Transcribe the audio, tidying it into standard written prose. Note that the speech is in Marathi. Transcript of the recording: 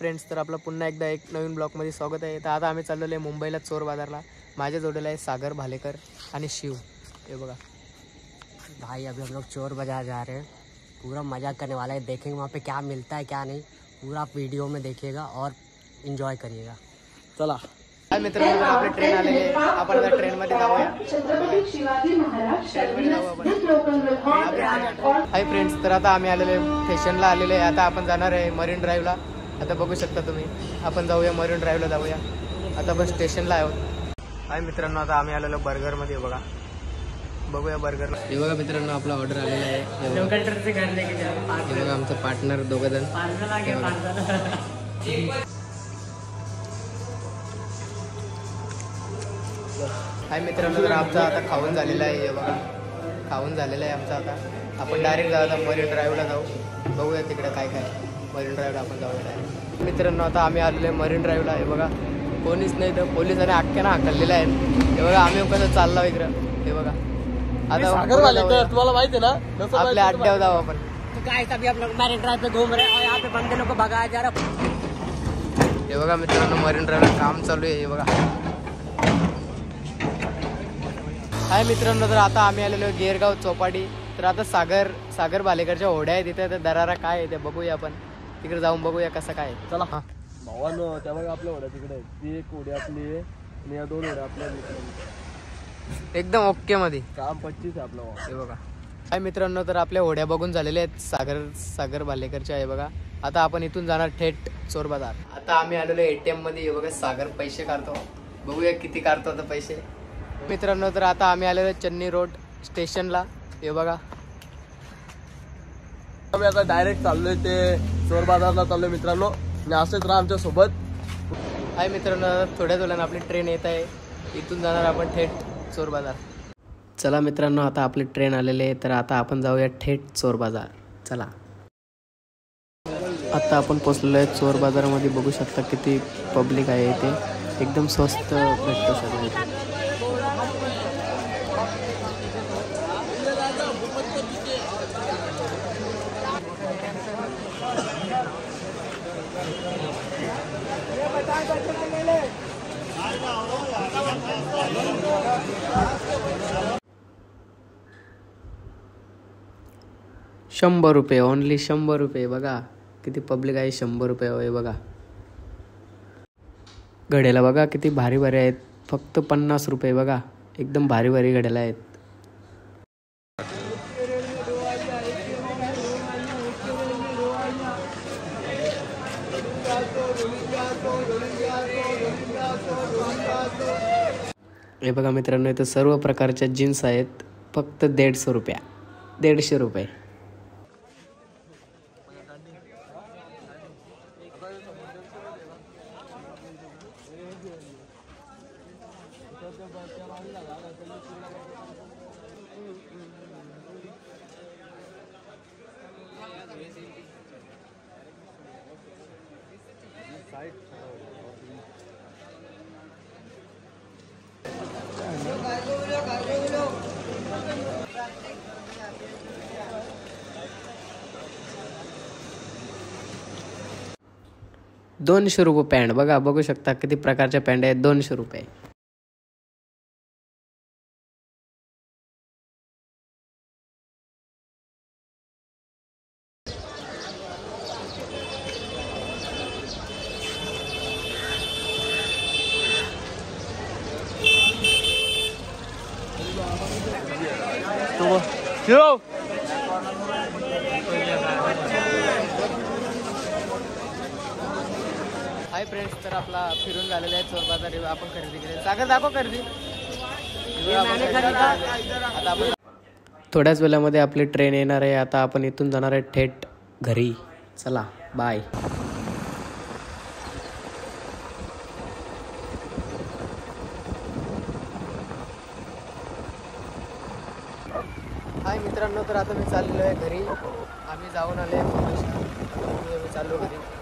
फ्रेंड्स, तर आपलं पुन्हा एकदा एक नवीन ब्लॉगमध्ये स्वागत आहे। तर आता आम्ही चाललेलो आहे मुंबईला चोर बाजारला। माझ्या जोडीला आहे सागर भालेकर आणि शिव। ये बघा भाई, अभी हम लोग चोर बाजार जा रहे हैं। पूरा मजा करने वाला है, देखेंगे वहाँ पे क्या मिलता है क्या नहीं। पूरा वीडियो में देखिएगा और एंजॉय करिएगा। चला मित्रांनो, आपली ट्रेन आलेली आहे। आपण आता ट्रेन मध्ये जाऊया। हाय फ्रेंड्स, तर आता आम्ही आलेले स्टेशनला आलेले आहे। आता आपण जाणार आहे मरीन ड्राईव्हला। आता बघू शकता तुम्ही, आपण जाऊया मरीन ड्राईव्हला जाऊया। आता आपण स्टेशनला आहोत। हाय मित्रांनो, आता आम्ही आलेलो बर्गर मध्ये। बघा बघूया बर्गर। हे बघा मित्रांनो, आपला ऑर्डर आलेला आहे। हे बघा आमचं पार्टनर दोघं जण। हाय मित्रांनो, तर आमचा आता खाऊन झालेला आहे। हे बघा खाऊन झालेला आहे आमचा। आता आपण डायरेक्ट जाऊ, आता मरीन ड्राईव्हला जाऊ। बघूया तिकडे काय काय मरीन ड्राईव्हला आपण जाऊया डायरेक्ट। मित्रांनो, आता आम्ही आलेलो आहे मरीन ड्राईव्हला। हे बघा कोणीच नाही, तर पोलिसांनी अख्ख्यानं हाकललेलं आहे। हे बघा आम्ही कसं चाललो इकडं। हे बघा आता तुम्हाला माहिती है ना, आपल्या अड्ड्यावर जाऊ आपण। तो गाइस, अभी हम लोग मरीन ड्राइव पे घूम रहे हैं और यहाँ पे बंदे लोग को भगाया जा रहा है। हे बघा मित्रांनो, मरीन ड्राईव्हला काम चालू आहे। हे बघा हाय मित्रांनो, तर आता आम्ही आलेलो गिरगाव चौपाटी। तर आता सागर भालेकरच्या होड्या आहेत तिथे। तर दरारा काय आहे ते बघूया आपण, तिकडे जाऊन बघूया कसं काय। चला भावानो, त्या बघा आपल्या होड्या तिकडे आहे। ती एक होडी आपली आहे आणि या दोन होड्या आपल्या एकदम ओके मध्ये। काम 25 आहे आपलं। हे बघा हाय मित्रांनो, तर आपल्या होड्या बघून झालेल्या आहेत सागर भालेकरच्या। आहे बघा आता आपण इथून जाणार थेट चोर बाजार। आता आम्ही आलेलो ATM मध्ये। हे बघा सागर पैसे काढतो, बघूया किती काढतो आता पैसे। मित्रांनो, तर आता आम्ही आलेलो चन्नी रोड स्टेशनला। हे बघा आम्ही आता डायरेक्ट चाललोय ते चोर बाजारला चाललोय मित्रांनो, आणि असेच राहा आमच्या सोबत। हाय मित्रांनो, थोड्याच वेळानं आपली ट्रेन येत आहे। इथून जाणार आपण थेट चोर बाजार। चला मित्रांनो, आता आपली ट्रेन आलेली आहे। तर आता आपण जाऊया थेट चोर बाजार। चला आता आपण पोचलेलो आहे चोर बाजारामध्ये। बघू शकता किती पब्लिक आहे इथे। एकदम स्वस्त भेटतं सगळं इथे। 100 रुपये, ओनली 100 रुपये। बघा किती पब्लिक आहे। 100 रुपये आहे बघा। घड्याला बघा किती भारी भारी आहेत, फक्त 50 रुपये। बघा एकदम भारी भारी घड्याला आहेत। हे बघा मित्रांनो, इथं सर्व प्रकारच्या जीन्स आहेत, फक्त 150 रुपया। 150 रुपये। ₹200 पॅन्ट। बघा बघू शकता किती प्रकारच्या पॅन्ट आहेत। 200 रुपये। हाय फ्रेंड्स, तर आपला फिरून झालेला आहे चोर बाजार। आपण खरेदी केली। सागर दाखव खरेदी। आता आपण थोड्याच वेळामध्ये आपली ट्रेन येणार आहे। आता आपण इथून जाणार आहे थेट घरी। चला बाय। हाय मित्रांनो, तर आता मी चाललेलो आहे घरी। आम्ही जाऊन आले, चाललो घरी।